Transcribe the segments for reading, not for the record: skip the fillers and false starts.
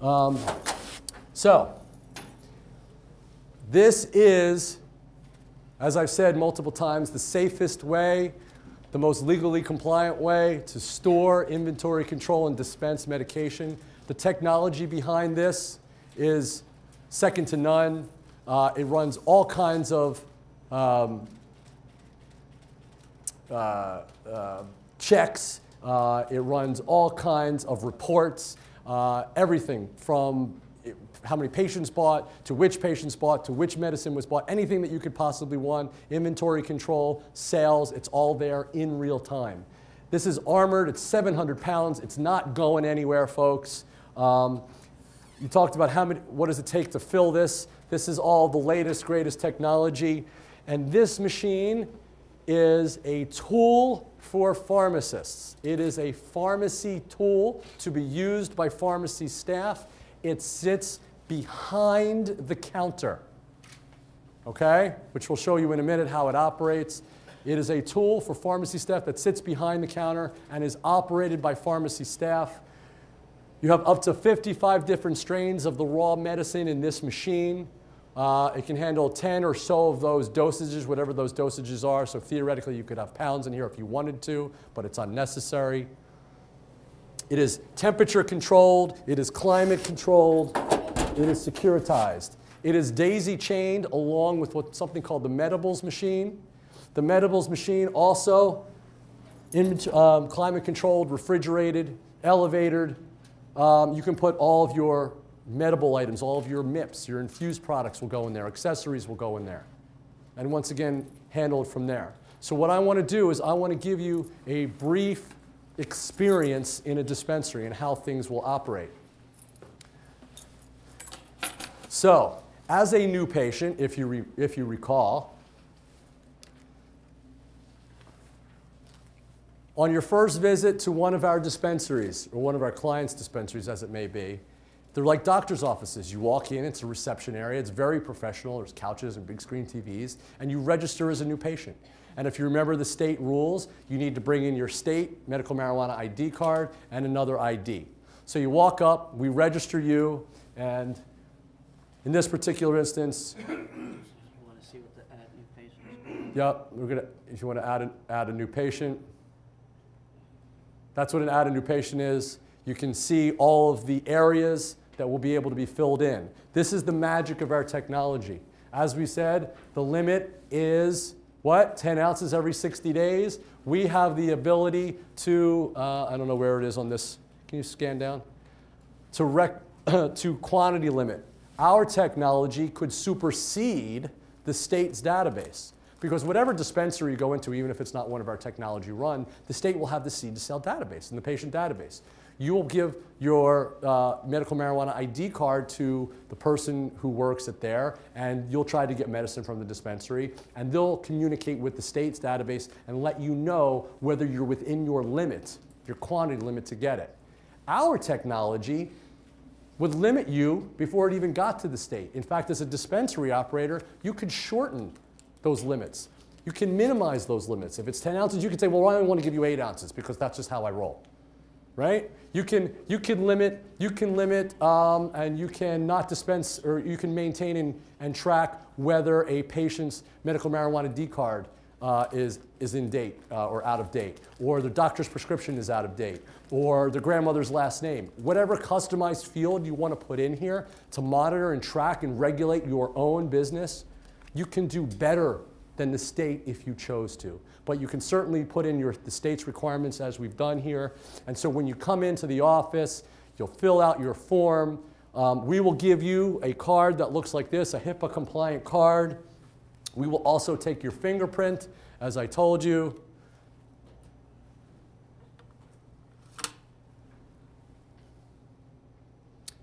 So this is, as I've said multiple times, the safest way, the most legally compliant way to store, inventory, control, and dispense medication. The technology behind this is second to none. It runs all kinds of checks. It runs all kinds of reports, everything from how many patients bought, to which patients bought, to which medicine was bought, anything that you could possibly want, inventory control, sales, it's all there in real time. This is armored, it's 700 pounds, it's not going anywhere, folks. You talked about what does it take to fill this. This is all the latest, greatest technology. And this machine is a tool for pharmacists. It is a pharmacy tool to be used by pharmacy staff. It sits behind the counter, okay? Which we'll show you in a minute how it operates. It is a tool for pharmacy staff that sits behind the counter and is operated by pharmacy staff. You have up to 55 different strains of the raw medicine in this machine. It can handle 10 or so of those dosages, whatever those dosages are. So theoretically, you could have pounds in here if you wanted to, but it's unnecessary. It is temperature controlled. It is climate controlled. It is securitized. It is daisy chained along with something called the Medbox machine. The Medbox machine also climate controlled, refrigerated, elevated. You can put all of your medical items, all of your MIPS, your infused products will go in there, accessories will go in there. And once again, handled from there. So what I want to do is I want to give you a brief experience in a dispensary and how things will operate. So, as a new patient, if you recall, on your first visit to one of our dispensaries, or one of our clients' dispensaries as it may be, they're like doctor's offices. You walk in, it's a reception area, it's very professional, there's couches and big screen TVs, and you register as a new patient. And if you remember the state rules, you need to bring in your state medical marijuana ID card and another ID. So you walk up, we register you, and in this particular instance, You want to see what the add new patient is? yep, if you want to add a new patient, that's what an add a new patient is. You can see all of the areas that will be able to be filled in. This is the magic of our technology. As we said, the limit is what? 10 ounces every 60 days. We have the ability to, I don't know where it is on this. Can you scan down? To quantity limit. Our technology could supersede the state's database. Because whatever dispensary you go into, even if it's not one of our technology run, the state will have the seed to sell database and the patient database. You will give your medical marijuana ID card to the person who works at there, and you'll try to get medicine from the dispensary, and they'll communicate with the state's database and let you know whether you're within your limit, your quantity limit to get it. Our technology would limit you before it even got to the state. In fact, as a dispensary operator, you could shorten those limits. You can minimize those limits. If it's 10 ounces, you can say, well, I only want to give you 8 ounces because that's just how I roll. Right? You can limit, and you can not dispense, or you can maintain and track whether a patient's medical marijuana D card is in date or out of date, or the doctor's prescription is out of date, or the grandmother's last name. Whatever customized field you want to put in here to monitor and track and regulate your own business, you can do better than the state if you chose to. But you can certainly put in the state's requirements as we've done here. And so when you come into the office, you'll fill out your form. We will give you a card that looks like this, a HIPAA compliant card. We will also take your fingerprint, as I told you.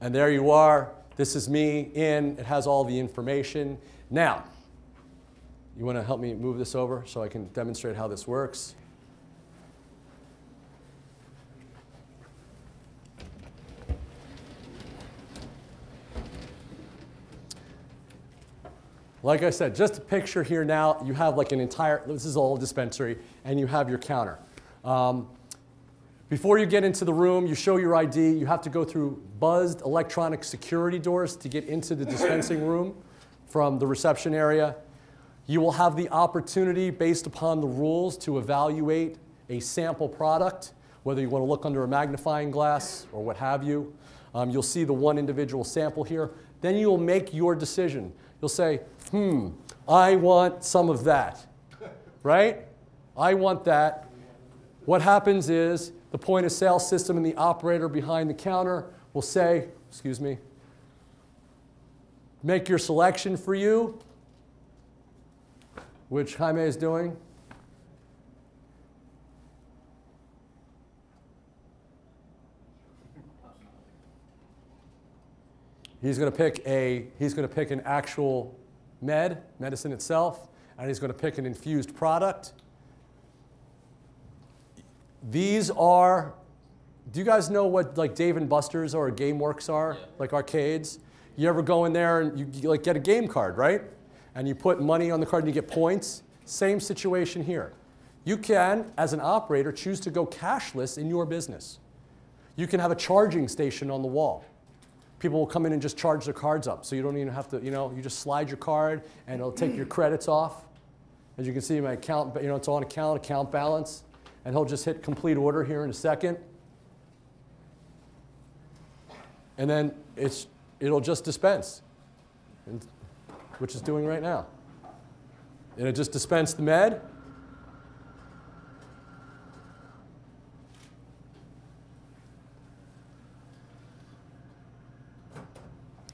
And there you are. This is me in. It has all the information. Now, you want to help me move this over so I can demonstrate how this works? Like I said, just a picture here now. You have like an entire, this is all dispensary, and you have your counter. Before you get into the room, you show your ID. You have to go through buzzed electronic security doors to get into the dispensing room from the reception area. You will have the opportunity, based upon the rules, to evaluate a sample product, whether you want to look under a magnifying glass or what have you. You'll see the one individual sample here. Then you'll make your decision. You'll say, I want some of that, right? I want that. What happens is the point of sale system and the operator behind the counter will say, excuse me, make your selection for you, which Jaime is doing. He's going to pick an actual medicine itself, and he's going to pick an infused product. These are, do you guys know what like Dave & Buster's or GameWorks are? Yeah. Like arcades? You ever go in there and you like get a game card, right? And you put money on the card and you get points? Same situation here. You can, as an operator, choose to go cashless in your business. You can have a charging station on the wall. People will come in and just charge their cards up, so you don't even have to, you just slide your card and it'll take your credits off. As you can see, my account, it's on account balance, and he'll just hit complete order here in a second. And then it'll just dispense, which it's doing right now. And it just dispensed the med.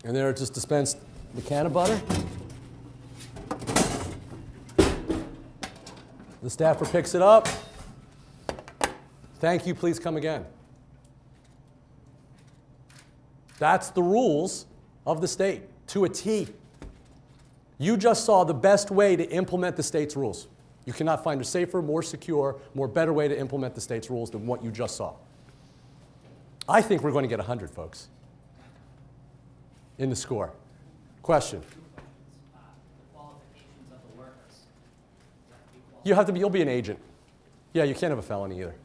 And there it just dispensed the can of butter. The staffer picks it up. Thank you, please come again. That's the rules of the state, to a T. You just saw the best way to implement the state's rules. You cannot find a safer, more secure, more better way to implement the state's rules than what you just saw. I think we're going to get 100, folks, in the score. Question? The qualifications of the workers. You'll be an agent. Yeah, you can't have a felony either.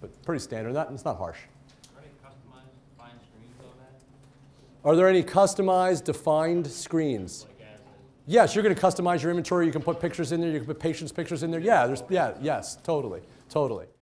But pretty standard. It's not harsh. Are there customized, defined screens on that? Are there any customized, defined screens? Like as Yes, you're going to customize your inventory. You can put pictures in there. You can put patients' pictures in there. Yeah, yes, totally.